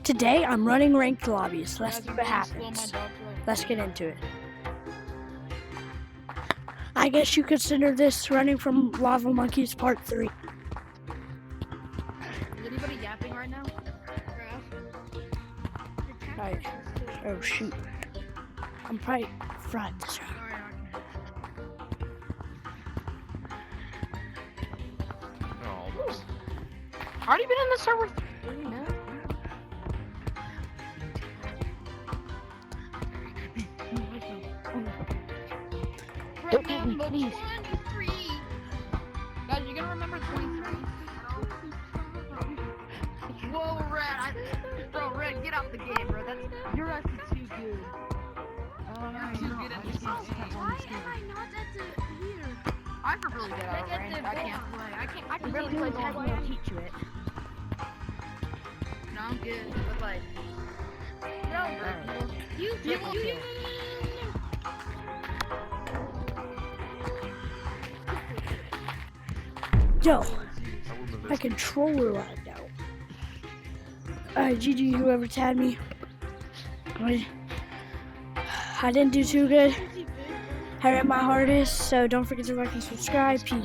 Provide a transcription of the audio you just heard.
Today, I'm running ranked lobbies. Let's see what happens. Let's get into it. I guess you consider this running from Lava Monkeys Part 3. Is anybody yapping right now? Right. Oh, shoot. I'm probably fried this round. Already been in the server 3 minutes. Don't call me, please. 23. Guys, you gonna remember 23? Whoa, Red. Bro, Red, get out the game, bro. You're actually too good. You're too good at this game. Why am I not at the here? I can really get out of rank. I can't play. I can really play tag. I'll teach you it. No, I'm good. But like, no, you. Yo, my controller lagged out. Alright, GG, whoever tagged me. I didn't do too good. I tried my hardest, so don't forget to like and subscribe. Peace.